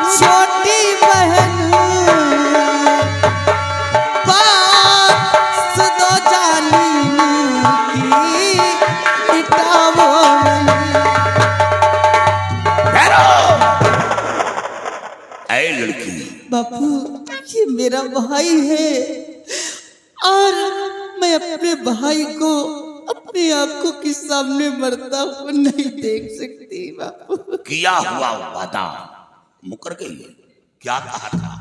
छोटी बहन बात दो जालिम की मिटावो नहीं। ऐ लड़की, बापू ये मेरा भाई है और मैं अपने भाई को अपनी आंखों के सामने मरता हुआ नहीं देख सकती। बापू किया हुआ वादा मुकर गई। क्या कहा था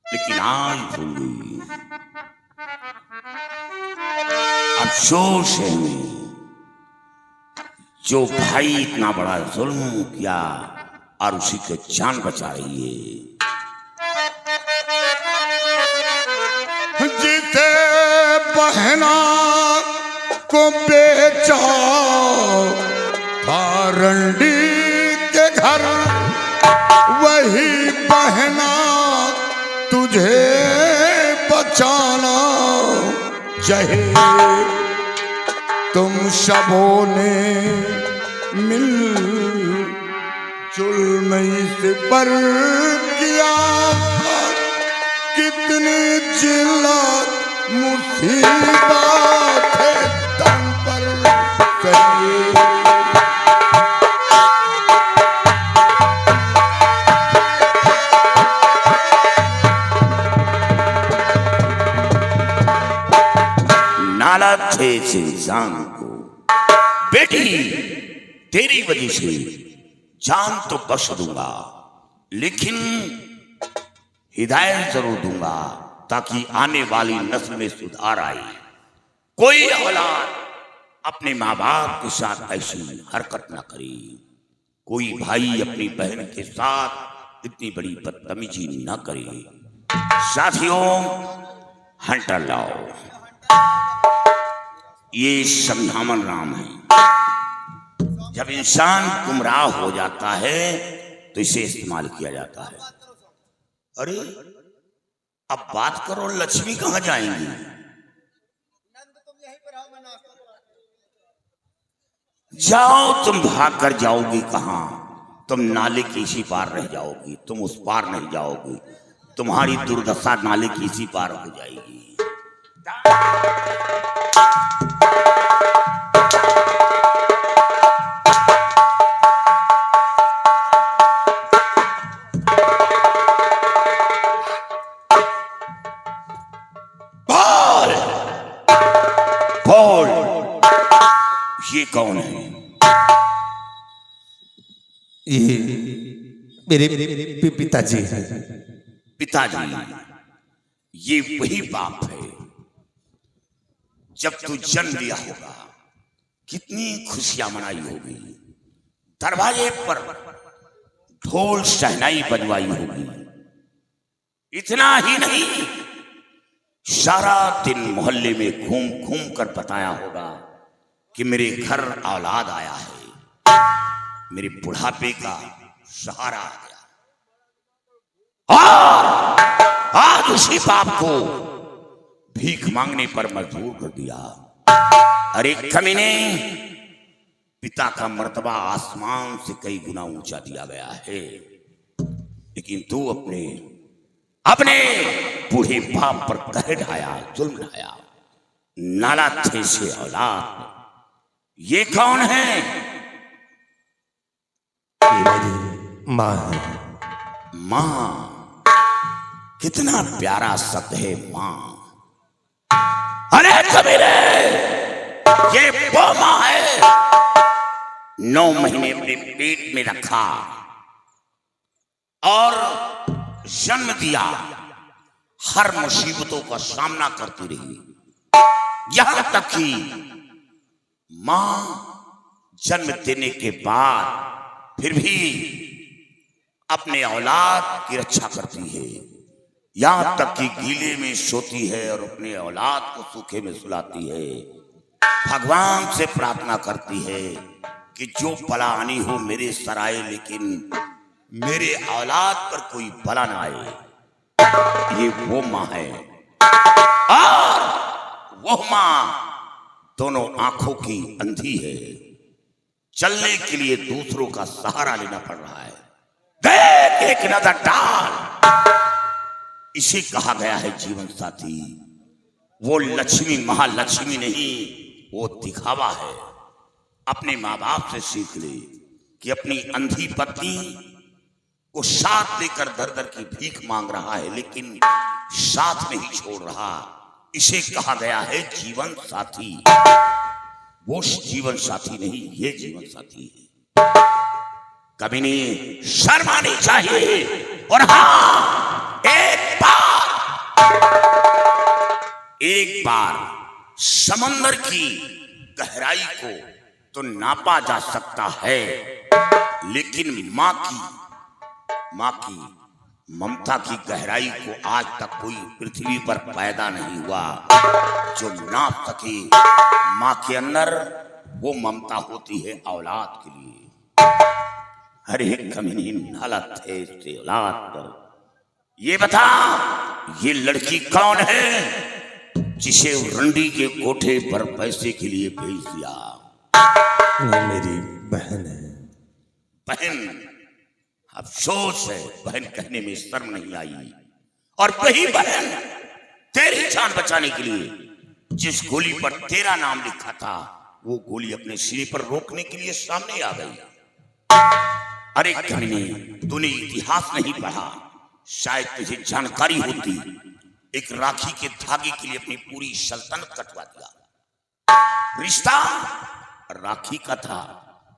लेकिन आज भूल गई। अफसोस है जो भाई इतना बड़ा जुल्म किया और उसी की जान बचा रही है। जीते बहना को बेचा रंडी के घर, वही बहना तुझे बचाना चाहे। तुम सबों ने मिल जुल्म से पर किया, कितनी जिल्लत मुसीबत है तन पर सही। नाला थे इस इंसान को, बेटी तेरी वजह से जान तो बख्श दूंगा लेकिन हिदायत जरूर दूंगा ताकि आने वाली नस्ल में सुधार आए। कोई औलाद अपने माँ बाप के साथ ऐसी हरकत ना करे। कोई भाई अपनी बहन के साथ इतनी बड़ी बदतमीजी ना करे। साथियों, हंटर लाओ। ये समझावन राम है। जब इंसान गुमराह हो जाता है तो इसे इस्तेमाल किया जाता है। अरे अब बात करो, लक्ष्मी कहां जाएंगी? जाओ, तुम भाग कर जाओगी कहां? तुम नाले के इसी पार रह जाओगी, तुम उस पार नहीं जाओगी। तुम्हारी दुर्दशा नाले की इसी पार हो जाएगी। बोल, ये कौन है? ये मेरे पिताजी। पिताजी, ये वही बाप है जब तू जन्म लिया होगा कितनी खुशियां मनाई होगी। दरवाजे पर ढोल शहनाई बजवाई होगी। इतना ही नहीं, सारा दिन मोहल्ले में घूम घूम कर बताया होगा कि मेरे घर औलाद आया है, मेरे बुढ़ापे का सहारा आ गया। और आज उसी बाप को भीख मांगने पर मजबूर कर दिया। अरे कमीने, पिता का मर्तबा आसमान से कई गुना ऊंचा दिया गया है, लेकिन तू अपने बूढ़े बाप पर कहर ढाया, जुल्म ढाया। नाला थे से औलाद। ये कौन है? ये मेरी माँ है। माँ, कितना प्यारा शब्द है माँ। अरे कबीरे, ये वो माँ है 9 महीने अपने पेट में रखा और जन्म दिया, हर मुसीबतों का सामना करती रही। यहां तक कि मां जन्म देने के बाद फिर भी अपने औलाद की रक्षा करती है। यहां तक कि गीले में सोती है और अपने औलाद को सूखे में सुलाती है। भगवान से प्रार्थना करती है कि जो बला आनी हो मेरे सर आए, लेकिन मेरे औलाद पर कोई बला ना आए। ये वो माँ है। और वो माँ दोनों आंखों की अंधी है। चलने के लिए दूसरों का सहारा लेना पड़ रहा है। देख, एक एक नजर डाल। इसे कहा गया है जीवन साथी। वो लक्ष्मी महालक्ष्मी नहीं, वो दिखावा है। अपने माँ बाप से सीख ले कि अपनी अंधी पत्नी को साथ लेकर दर दर की भीख मांग रहा है, लेकिन साथ नहीं छोड़ रहा। इसे कहा गया है जीवन साथी। वो जीवन साथी नहीं, ये जीवन साथी है। कभी नहीं शर्म आनी चाहिए। और हाँ, एक बार समंदर की गहराई को तो नापा जा सकता है, लेकिन मां की ममता की गहराई को आज तक कोई पृथ्वी पर पैदा नहीं हुआ जो नाप सके। मां के अंदर वो ममता होती है औलाद के लिए। अरे कमीनी नालत है इससे औलाद पर। ये बता, ये लड़की कौन है जिसे रंडी के कोठे पर पैसे के लिए भेज दिया? ये मेरी बहन है। बहन? अफसोस है, बहन कहने में शर्म नहीं आई। और वही बहन तेरी जान बचाने के लिए जिस गोली पर तेरा नाम लिखा था, वो गोली अपने सीने पर रोकने के लिए सामने आ गई। अरे कमीने, तूने इतिहास नहीं पढ़ा, शायद तुझे जानकारी होती। एक राखी के धागे के लिए अपनी पूरी सल्तनत कटवा दिया। रिश्ता राखी का था,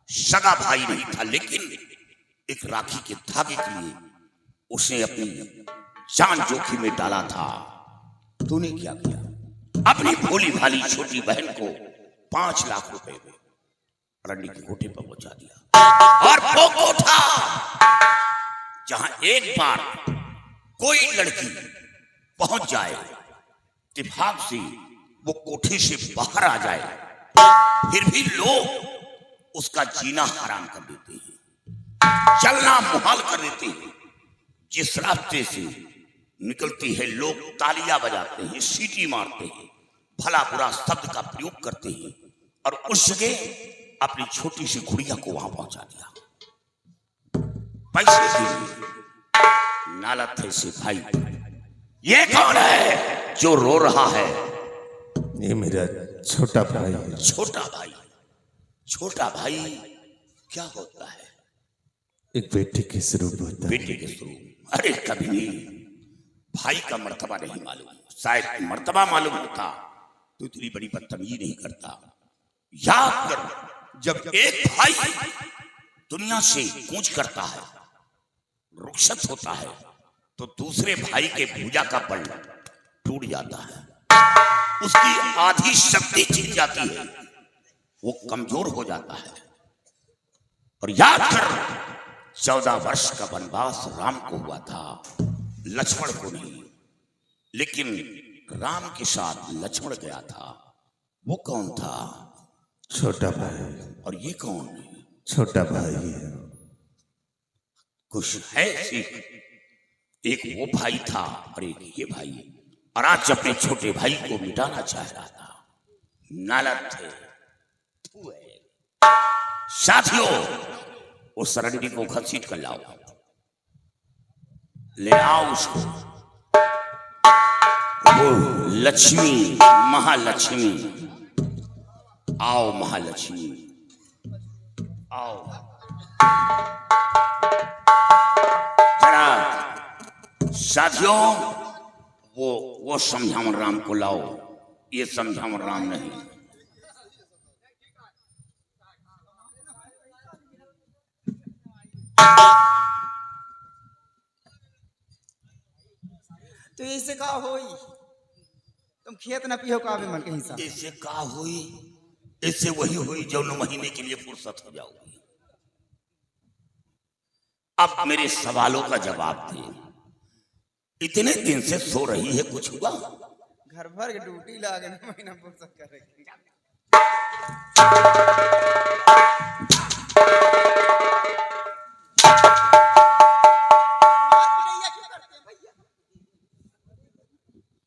सगा भाई नहीं था, लेकिन एक राखी के धागे के लिए उसने अपनी जान जोखिम में डाला था। तूने क्या किया? अपनी भोली भाली छोटी बहन को 5 लाख रुपए में रंडी के कोठे पर पहुंचा दिया। और वो कोठा जहां एक बार कोई लड़की पहुंच जाए, इत्तेफाक से वो कोठे से बाहर आ जाए, फिर भी लोग उसका जीना हराम कर देते हैं, चलना मुहाल कर देते हैं। जिस रास्ते से निकलती है लोग तालियां बजाते हैं, सीटी मारते हैं, भला बुरा शब्द का प्रयोग करते हैं, और उस जगह अपनी छोटी सी गुड़िया को वहां पहुंचा दिया पैसे के लिए। नालत है से भाई। ये कौन है जो रो रहा है? ये मेरा छोटा भाई है। छोटा भाई? छोटा भाई क्या होता है? एक बेटे के स्वरूप होता है। बेटे के स्वरूप? अरे कभी नहीं, भाई का मर्तबा नहीं मालूम। शायद मर्तबा मालूम होता तो इतनी बड़ी बदतमीजी नहीं करता। याद कर, जब एक भाई दुनिया से कूच करता है, रुखसत होता है, तो दूसरे भाई के भुजा का बल टूट जाता है, उसकी आधी शक्ति छिन जाती है, वो कमजोर हो जाता है। और याद कर, 14 वर्ष का वनवास राम को हुआ था, लक्ष्मण को नहीं। लेकिन राम के साथ लक्ष्मण गया था। वो कौन था? छोटा भाई। और ये कौन है? छोटा भाई है। कुछ है सीख। एक वो भाई था और एक ये भाई, और आज अपने छोटे भाई को मिटाना चाह रहा था। नालत थे। साथियों, उस रंडी को घसीट कर लाओ, ले आओ उसको। वो लक्ष्मी, महालक्ष्मी, आओ महालक्ष्मी, आओ। जरा साथियों, वो समझावन राम को लाओ, ये समझावन राम नहीं। तो इससे का होई? तुम खेत न पियो का मन के हिसाब। इससे का हुई? इससे वही हुई जो 9 महीने के लिए फुर्सत हो जाओगी। अब मेरे सवालों का जवाब दे। इतने दिन से सो रही है, कुछ हुआ? घर भर के ड्यूटी लागे 9 महीना फुर्सत कर रही।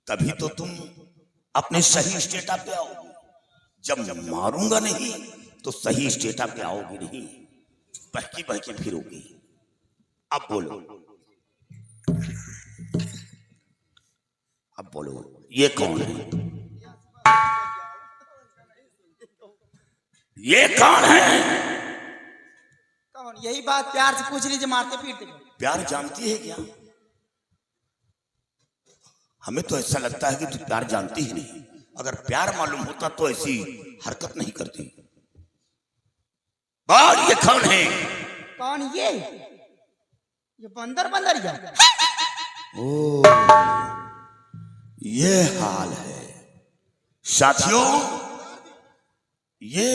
तभी तो तुम अपने सही स्टेटा पे आओगे। जब मारूंगा नहीं तो सही स्टेटा पे आओगे नहीं, बहकी बहकी फिरोगी। अब बोलो, बोलो ये कौन है? ये कौन है? कौन? यही बात प्यार से पूछ लीजिए, मारते पीटते। प्यार जानती है क्या? हमें तो ऐसा लगता है कि तू प्यार जानती ही नहीं। अगर प्यार मालूम होता तो ऐसी हरकत नहीं करती। और ये कौन है? कौन? ये बंदर बंदरिया। ओ, ये हाल है साथियों। ये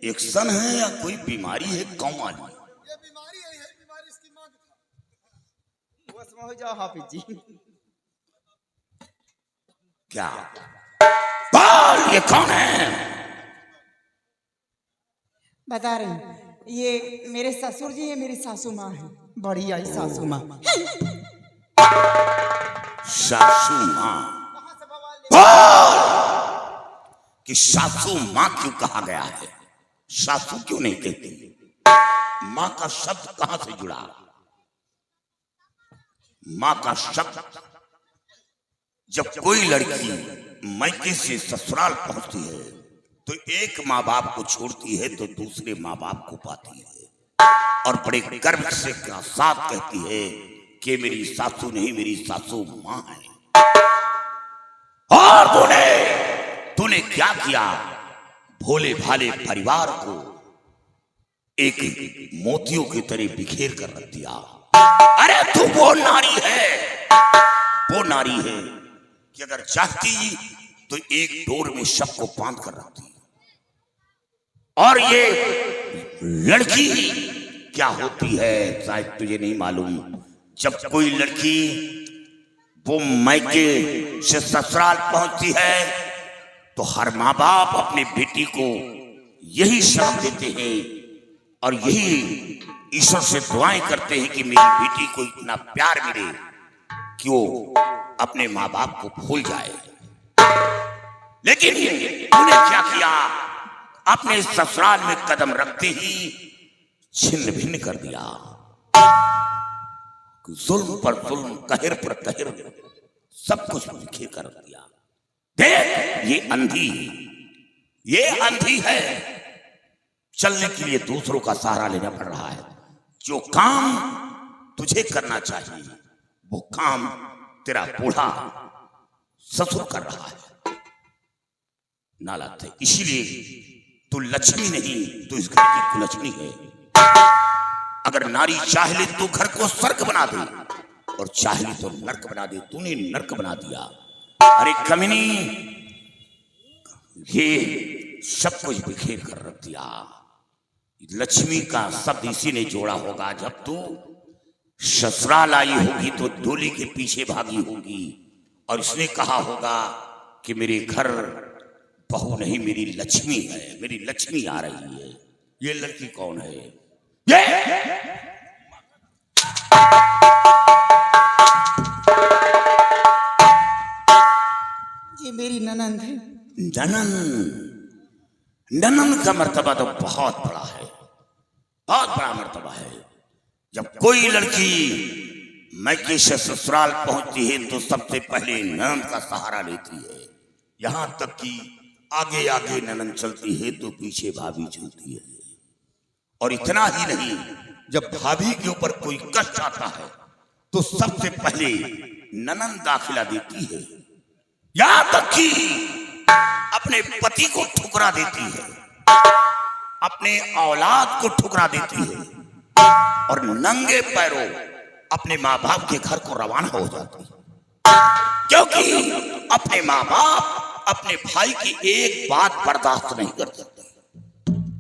एक्शन है या कोई बीमारी है? कौन मालूम? ये बीमारी है, यही बीमारी इसकी मां की था। बस में हो जाओ हाफिज जी। क्या बोल, ये कौन है? बता रही हूँ, ये मेरे ससुर जी है, मेरी सासू माँ है, बड़ी आई सासू माँ। सासू माँ? बोल कि सासू माँ क्यों कहा गया है? सासू क्यों नहीं कहती? माँ का शब्द कहां से जुड़ा? माँ का शब्द, जब कोई लड़की मायके से ससुराल पहुंचती है तो एक माँ बाप को छोड़ती है तो दूसरे माँ बाप को पाती है और बड़े गर्व से साथ कहती है कि मेरी सासू नहीं, मेरी सासू माँ है। और तूने क्या किया? भोले भाले परिवार को एक मोतियों की तरह बिखेर कर रख दिया। अरे तू वो नारी है कि अगर चाहती तो एक डोर में सबको बांध कर रखती। और ये लड़की क्या होती है शायद तुझे नहीं मालूम। जब कोई लड़की वो मायके से ससुराल पहुंचती है तो हर माँ बाप अपने बेटी को यही श्राप देते हैं और यही ईश्वर से दुआएं करते हैं कि मेरी बेटी को इतना प्यार मिले कि वो अपने माँ बाप को भूल जाए। लेकिन तूने क्या किया? अपने ससुराल में कदम रखते ही छिन्न भिन्न कर दिया। जुल्म पर जुल्म, कहर पर कहर, सब कुछ बिखेर कर दिया। देख ये अंधी है। चलने के लिए दूसरों का सहारा लेना पड़ रहा है। जो काम तुझे करना चाहिए वो काम तेरा बूढ़ा ससुर कर रहा है। नालायक है। इसीलिए तू लक्ष्मी नहीं, तू इस घर की कुलक्ष्मी है। अगर नारी चाह ले तो घर को स्वर्ग बना दे और चाह ले तो नर्क बना दे। तूने नर्क बना दिया। अरे कमीनी, ये सब कुछ बिखेर कर रख दिया। लक्ष्मी का शब्द इसी ने जोड़ा होगा। जब तू ससुराल आई होगी तो डोली के पीछे भागी होगी और इसने कहा होगा कि मेरे घर बहू नहीं, मेरी लक्ष्मी है, मेरी लक्ष्मी आ रही है। ये लड़की कौन है? ये मेरी ननंद है। ननंद का मर्तबा तो बहुत बड़ा है, बहुत बड़ा मर्तबा है। जब कोई लड़की मायके से ससुराल पहुंचती है तो सबसे पहले ननंद का सहारा लेती है। यहां तक कि आगे आगे ननंद चलती है तो पीछे भाभी चलती है। और इतना ही नहीं, जब भाभी के ऊपर कोई कष्ट आता है तो सबसे पहले ननंद दाखिला देती है। यहां तक कि अपने पति को ठुकरा देती है, अपने औलाद को ठुकरा देती है और नंगे पैरों अपने माँ बाप के घर को रवाना हो जाती है। क्योंकि अपने माँ बाप अपने भाई की एक बात बर्दाश्त नहीं कर सकते।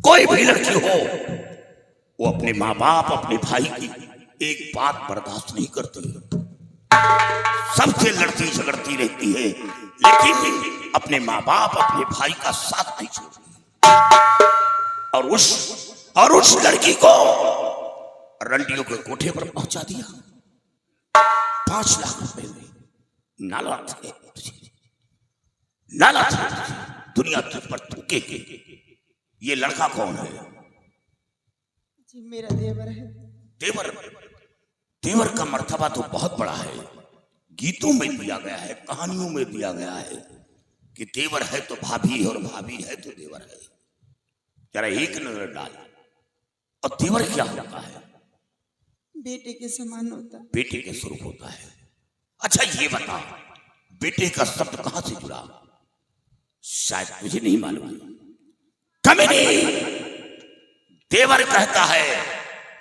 कोई भी लड़की हो वो अपने माँ बाप अपने भाई की एक बात बर्दाश्त नहीं करती, सबसे लड़ती झगड़ती रहती है, लेकिन अपने माँ बाप अपने भाई का साथ नहीं छोड़ती। और उस लड़की को रंडियों के कोठे पर पहुंचा दिया 5 लाख रुपए में। नाला थे, नाला थे, दुनिया तुझ पर थूके के। ये लड़का कौन है? जी मेरा देवर है। देवर का मर्तबा तो बहुत बड़ा है। गीतों में दिया गया है, कहानियों में दिया गया है कि देवर है तो भाभी और भाभी है तो देवर है। जरा एक नजर डाल, और देवर क्या होता है? बेटे के समान होता। बेटे के स्वरूप होता है। अच्छा ये बता, बेटे का शब्द कहां से जुड़ा? शायद तुझे नहीं मालूम। कमीनी, देवर कहता है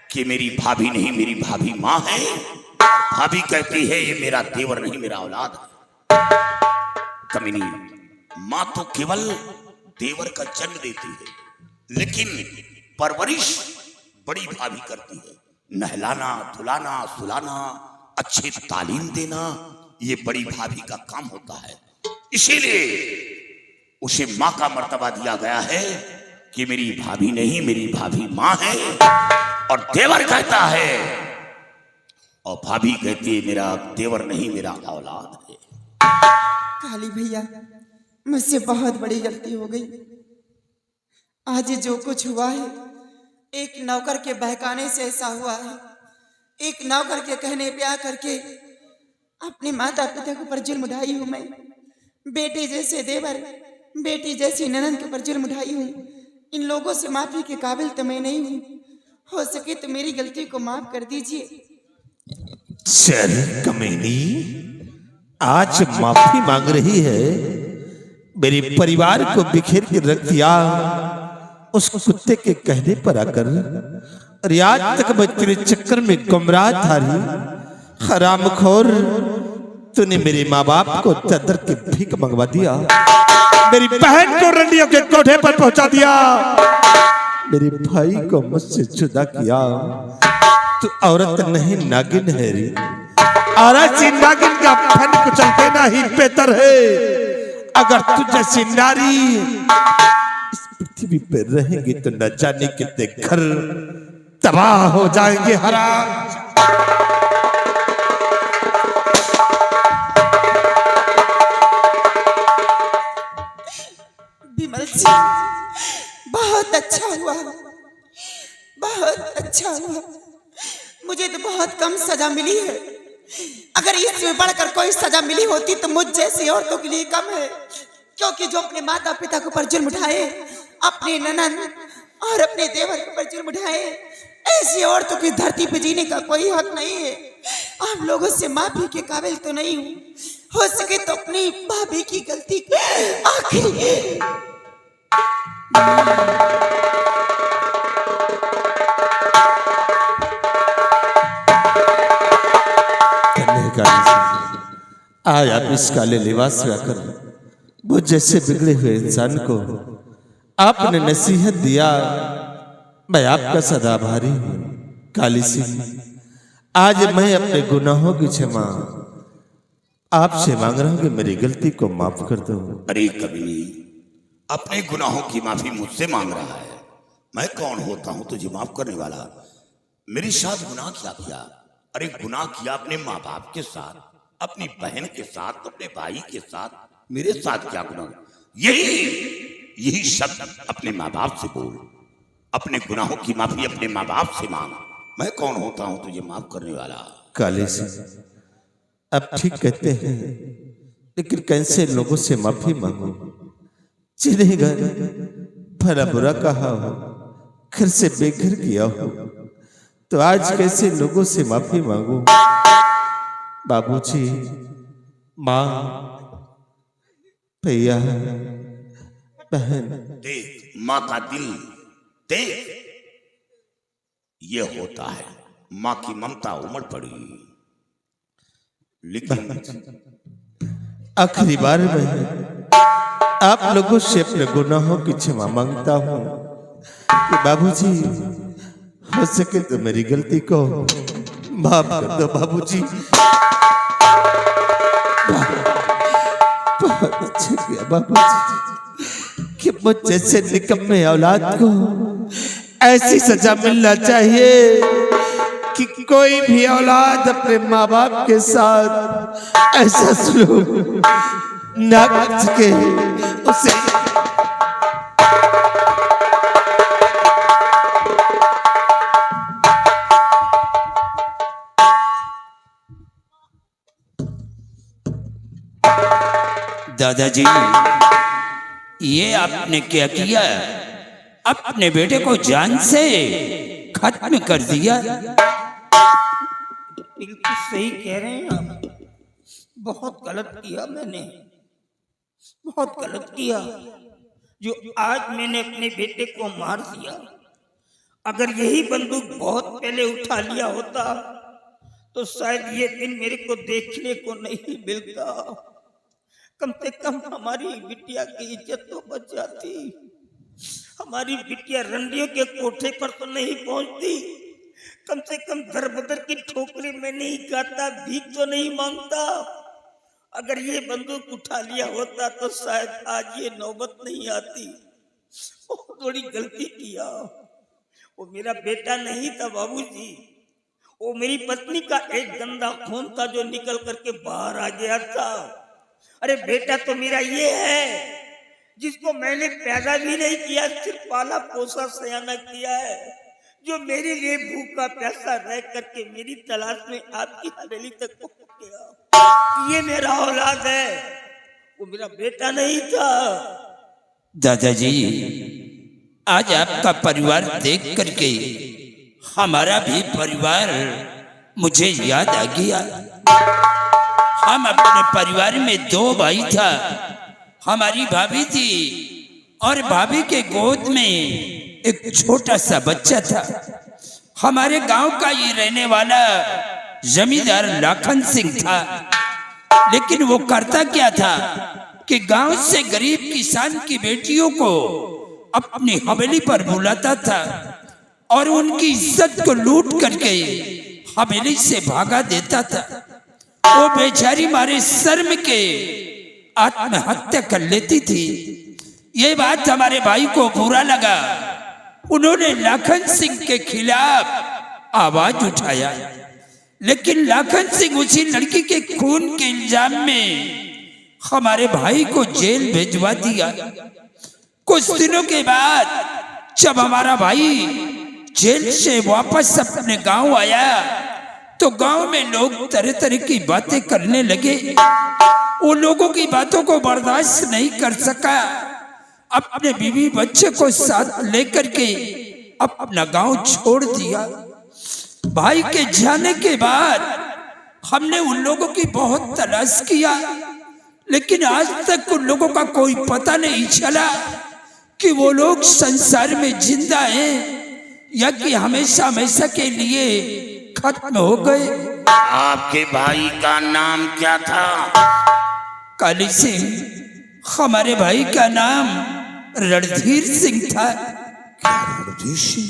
कि मेरी भाभी नहीं, मेरी भाभी मां है। भाभी कहती है ये मेरा देवर नहीं, मेरा औलाद है। कमीनी, मां तो केवल देवर का जन्म देती है, लेकिन परवरिश बड़ी भाभी करती है। नहलाना, धुलाना, सुलाना, अच्छी तालीम देना, ये बड़ी भाभी का काम होता है। इसीलिए उसे मां का मर्तबा दिया गया है कि मेरी भाभी नहीं, मेरी भाभी मां है। और देवर कहता है, और भाभी कहती है मेरा देवर नहीं, मेरा औलाद है। काली भैया, मुझसे बहुत बड़ी गलती हो गई। आज जो कुछ हुआ है, एक नौकर के बहकाने से ऐसा हुआ है। एक नौकर के कहने पे आकर के अपने माता पिता के ऊपर जुल्म उठाई हूं मैं। बेटे जैसे देवर, बेटी जैसी ननद के ऊपर जुल्म उठाई हूं। इन लोगों से माफी के काबिल तो मैं नहीं हूं। हो सके तो मेरी गलती को माफ कर दीजिए। चल कमीनी, आज माफी मांग रही है, मेरे परिवार को बिखेर के रख दिया उस कुत्ते के कहने पर आकर। और आज तक मैं तेरे चक्कर में गुमराह था रही। हरामखोर, तूने मेरे माँ बाप को दर के भीख मंगवा दिया, मेरी बहन को रंडियों के कोठे पर पहुंचा दिया, मेरे भाई को मुझसे जुदा किया। तू औरत नहीं नागिन है रे, और ऐसी नागिन का फन कुचल देना ही बेहतर है। अगर तू जैसी नारी इस पृथ्वी पे रहेंगी तो न जाने कितने घर तबाह हो जाएंगे। हराम, विमल सिंह, बहुत अच्छा हुआ, बहुत अच्छा हुआ। मुझे तो बहुत कम सजा मिली है। अगर इसमें बढ़कर कोई सजा मिली होती तो मुझ जैसी औरतों के लिए कम है। क्योंकि जो अपने माता पिता के ऊपर जुल्म उठाए, अपने ननद और अपने देवर के ऊपर जुल्म उठाए, ऐसी औरतों की धरती पे जीने का कोई हक नहीं है। आप लोगों से माफी के काबिल तो नहीं हूँ। हो सके तो अपनी भाभी की गलती आखिरी आज आप इस काले लिबास में आकर वो जैसे बिगड़े हुए इंसान को आपने नसीहत दिया, मैं आपका सदा आभारी हूँ। काली सिंह, आज मैं अपने गुनाहों की क्षमा आपसे मांग रहा हूँ कि मेरी गलती को माफ कर दो। अरे कभी अपने गुनाहों की माफी मुझसे मांग रहा है? मैं कौन होता हूं तुझे माफ करने वाला? मेरे साथ गुनाह क्या किया? अरे गुनाह किया अपने माँ बाप के साथ, अपनी बहन के साथ, अपने भाई के साथ। मेरे साथ क्या गुनाह? यही शब्द अपने माँ बाप से बोल। अपने गुनाहों की माफी अपने माँ बाप से मांग। मैं कौन होता हूं तुझे माफ करने वाला? काले सिंह, अब ठीक कहते हैं, लेकिन कैसे लोगों से माफी मांगो जिन्हें घर भला बुरा कहा हो, घर से बेघर किया हो, तो आज कैसे लोगों से माफी मांगो? बाबूजी, माँ, भैया, बहन, देख माँ का दिल देख, ये होता है। माँ की ममता उमड़ पड़ी। लेकिन आखिरी बार मैं आप लोगों से अपने गुनाहों की क्षमा मांगता हूँ कि बाबूजी, हो सके तो मेरी गलती को माफ कर दो। बाबूजी, बहुत अच्छा किया बाबूजी कि मुझ जैसे निकम्मे औलाद को ऐसी सजा मिलना चाहिए कि कोई भी औलाद अपने माँ बाप के साथ ऐसा सलूक ना कर सके। उसे दादाजी, ये आपने क्या किया? अपने बेटे को जान से खत्म कर दिया। बिल्कुल सही कह रहे हैं आप। बहुत गलत किया मैंने, बहुत गलत किया जो आज मैंने अपने बेटे को मार दिया। अगर यही बंदूक बहुत पहले उठा लिया होता तो शायद ये दिन मेरे को देखने को नहीं मिलता। कम से कम हमारी बिटिया की इज्जत तो बच जाती। हमारी बिटिया रंडियों के कोठे पर तो नहीं पहुंचती, कम से कम दर बदर की ठोकरी में नहीं खाता, भीख तो नहीं मांगता। अगर ये बंदूक उठा लिया होता तो शायद आज ये नौबत नहीं आती। बहुत बड़ी गलती किया। वो मेरा बेटा नहीं था बाबूजी, वो मेरी पत्नी का एक गंदा खून था जो निकल करके बाहर आ गया था। अरे बेटा तो मेरा ये है जिसको मैंने पैदा भी नहीं किया, सिर्फ पाला पोसा सयाना किया है, जो मेरे लिए भूखा प्यासा रह करके मेरी तलाश में आपकी हवेली तक पहुंच गया। ये मेरा औलाद है, वो मेरा बेटा नहीं था। दादाजी, आज आपका परिवार देख करके हमारा भी परिवार मुझे याद आ गया। हम अपने परिवार में 2 भाई था। हमारी भाभी थी और भाभी के गोद में एक छोटा सा बच्चा था। हमारे गांव का ये रहने वाला जमींदार लाखन सिंह था, लेकिन वो करता क्या था कि गांव से गरीब किसान की बेटियों को अपनी हवेली पर बुलाता था और उनकी इज्जत को लूट करके हवेली से भागा देता था। वो बेचारी मारे शर्म के आत्महत्या कर लेती थी। ये बात हमारे भाई को बुरा लगा। उन्होंने लाखन सिंह के खिलाफ आवाज उठाया, लेकिन लाखन सिंह उसी लड़की के खून के इल्जाम में हमारे भाई को जेल भेजवा दिया। कुछ दिनों के बाद जब हमारा भाई जेल से वापस अपने गांव आया तो गांव में लोग तरह तरह की बातें करने लगे। उन लोगों की बातों को बर्दाश्त नहीं कर सका, अपने बीवी बच्चे को साथ लेकर के अपना गांव छोड़ दिया। भाई के जाने के बाद हमने उन लोगों की बहुत तलाश किया, लेकिन आज तक उन लोगों का कोई पता नहीं चला कि वो लोग संसार में जिंदा हैं या कि हमेशा हमेशा के लिए खत्म हो गए। आपके भाई का नाम क्या था? काली सिंह। हमारे भाई का नाम रणधीर सिंह था। क्या रणधीर सिंह?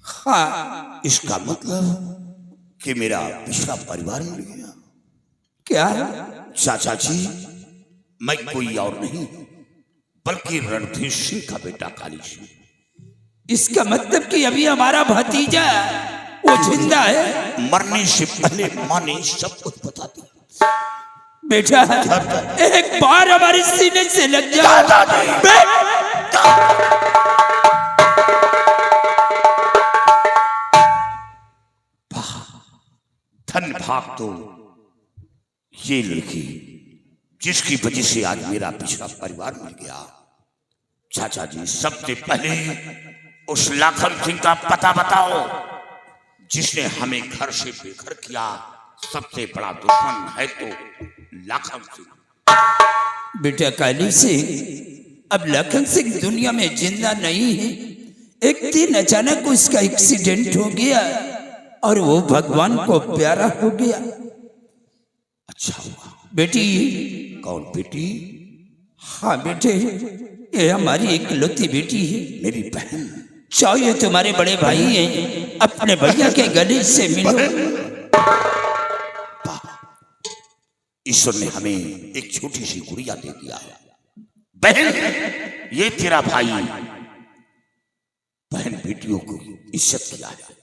हाँ। इसका मतलब कि मेरा पिछला परिवार मिल गया। क्या? चाचा जी, मैं कोई और नहीं बल्कि रणधीर सिंह का बेटा काली सिंह। इसका मतलब कि अभी हमारा भतीजा वो जिंदा है? मरने से पहले माँ ने सब कुछ बता दिया। बेटा, एक बार हमारे सीने से लग जाओ। धन भाग तो ये लड़की जिसकी वजह से आज मेरा पिछला परिवार मिल गया। चाचा जी, सबसे पहले उस लाखन सिंह का पता बताओ जिसने हमें घर से बेघर किया। सबसे बड़ा दुश्मन है तो लाखन सिंह। बेटा काली सिंह, अब लाखन सिंह दुनिया में जिंदा नहीं है। एक दिन अचानक उसका एक्सीडेंट हो गया और वो भगवान को प्यारा हो गया। अच्छा हुआ। बेटी। कौन बेटी? हाँ बेटे, ये हमारी इकलौती बेटी है। मेरी बहन। चाहे तुम्हारे बड़े भाई हैं, अपने भैया के गले से मिलो। ईश्वर ने हमें एक छोटी सी गुड़िया दे दिया है। बहन, ये तेरा भाई। बहन बेटियों को इज्जत किया है,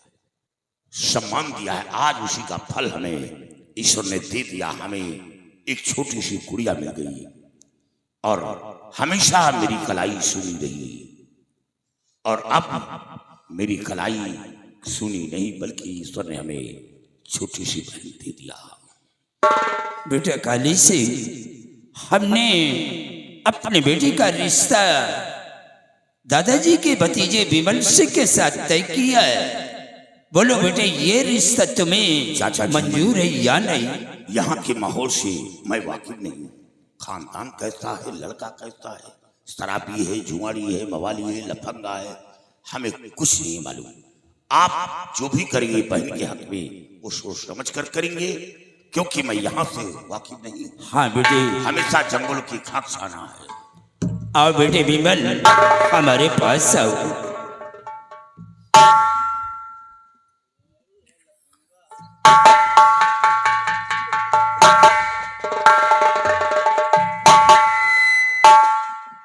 सम्मान दिया है। आज उसी का फल हमें ईश्वर ने दे दिया। हमें एक छोटी सी गुड़िया मिल गई और हमेशा मेरी कलाई सुनी रही। और अब मेरी कलाई सुनी नहीं बल्कि ईश्वर ने हमें छोटी सी बहन दे दिया। बेटा काली सिंह, हमने अपने बेटी का रिश्ता दादाजी के भतीजे विमल सिंह के साथ तय किया है। बोलो बेटे, ये रिश्ता तुम्हें चाचा जी। मंजूर है या नहीं? यहाँ के माहौल से मैं वाकिफ नहीं हूँ। खानदान कैसा है, लड़का कैसा है, शराबी है, जुआड़ी है, मवाली है, लफंगा है, हमें कुछ नहीं मालूम। आप जो भी करेंगे बहन के हक में वो सोच समझ कर करेंगे, क्योंकि मैं यहाँ से वाकिफ नहीं हूँ। हाँ बेटे, हमेशा जंगलों की खाक खाना है। आओ बेटे विमल, हमारे पास आओ।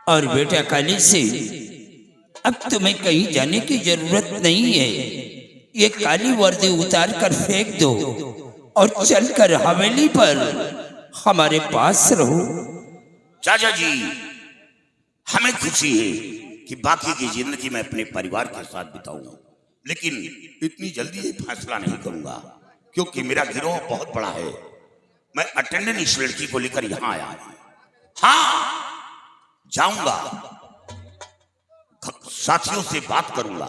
और बेटा काली से अब तुम्हें कहीं जाने की जरूरत नहीं है। ये काली वर्दी उतार कर फेंक दो और चलकर हवेली पर हमारे पास रहो। चाचा जी, हमें खुशी है कि बाकी की जिंदगी मैं अपने परिवार के साथ बिताऊंगा, लेकिन इतनी जल्दी ये फैसला नहीं करूंगा, क्योंकि मेरा गिरोह बहुत बड़ा है। मैं अटेंडेंट इस लड़की को लेकर यहाँ आया हूं। हाँ, जाऊंगा, साथियों से बात करूंगा,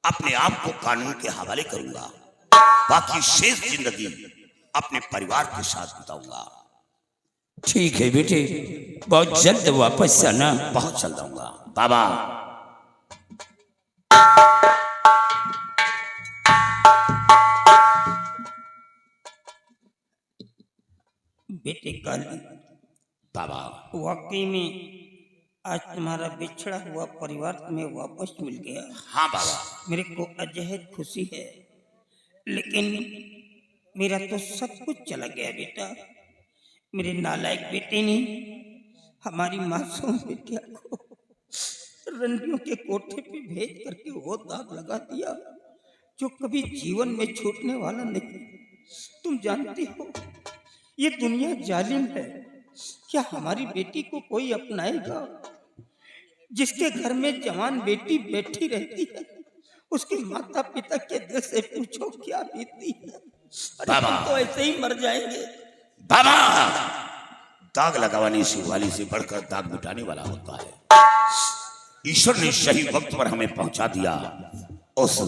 अपने आप को कानून के हवाले करूंगा, बाकी शेष जिंदगी अपने परिवार के साथ बिताऊंगा। ठीक है बेटे, बहुत जल्द वापस आना। बहुत जल्द आऊंगा बाबा। बेटे काली, बाबा, वाकई में आज तुम्हारा बिछड़ा हुआ परिवार तुम्हें वापस मिल गया। हाँ बाबा। मेरे को अजहद खुशी है, लेकिन मेरा तो सब कुछ चला गया बेटा। मेरे नालायक बेटे ने हमारी मासूम बेटिया को रंडियों के कोठे पे भेज करके वो दाग लगा दिया जो कभी जीवन में छूटने वाला नहीं। तुम जानती हो ये दुनिया जालिम है। क्या हमारी बेटी को कोई अपनाएगा? जिसके घर में जवान बेटी बैठी रहती है उसके माता पिता के दिल से पूछो क्या बीतती है। अरे बाबा। हम तो ऐसे ही मर जाएंगे। बाबा, दाग लगाने से वाली से बढ़कर दाग मिटाने वाला होता है। ईश्वर ने सही वक्त पर हमें पहुंचा दिया। उस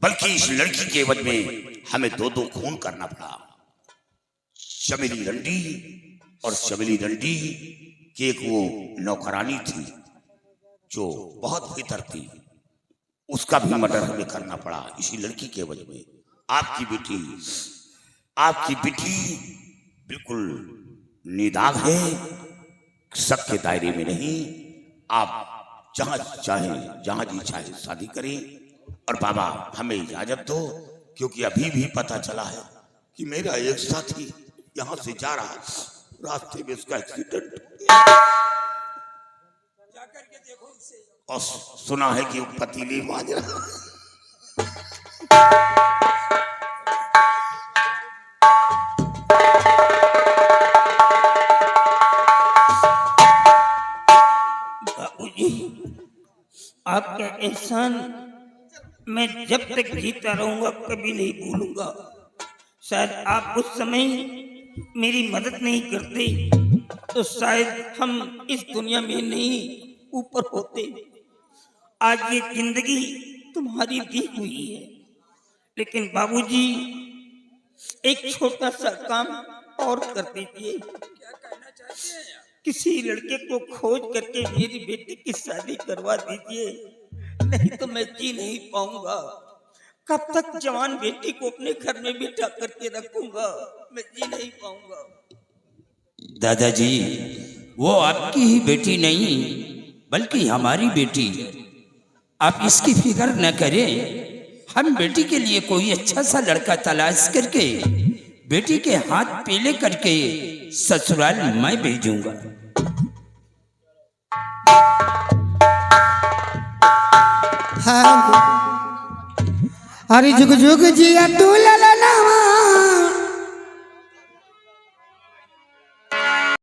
बल्कि इस लड़की के एवज में हमें दो दो खून करना पड़ा। चमेली रंडी और चमेली रंडी की एक वो नौकरानी थी जो बहुत भीतर थी, उसका भी मर्डर हमें करना पड़ा इसी लड़की के एवज में। आपकी बेटी बिल्कुल निदाग है, शक के दायरे में नहीं। आप जहां चाहें, जहां जी चाहे शादी करें। और बाबा, हमें इजाजत दो, क्योंकि अभी भी पता चला है कि मेरा एक साथी यहां से जा रहा था, रास्ते में उसका एक्सीडेंट और सुना है कि वो पतीली बाज रहा। बाबूजी, आपका एहसान मैं जब तक जीता रहूंगा कभी नहीं भूलूंगा। शायद आप उस समय मेरी मदद नहीं करते तो शायद हम इस दुनिया में नहीं ऊपर होते। आज ये जिंदगी तुम्हारी दी हुई है, लेकिन बाबूजी एक छोटा सा काम और कर दीजिए। किसी लड़के को खोज करके मेरी बेटी की शादी करवा दीजिए, नहीं तो मैं जी नहीं पाऊंगा। कब तक जवान बेटी को अपने घर में बिठा करके रखूंगा? मैं जी नहीं पाऊंगा। दादाजी, वो आपकी ही बेटी नहीं बल्कि हमारी बेटी। आप इसकी फिक्र न करें। हम बेटी के लिए कोई अच्छा सा लड़का तलाश करके बेटी के हाथ पीले करके ससुराल मैं भेजूंगा। हाँ, अरे जुग जुग जिया तू ललनावा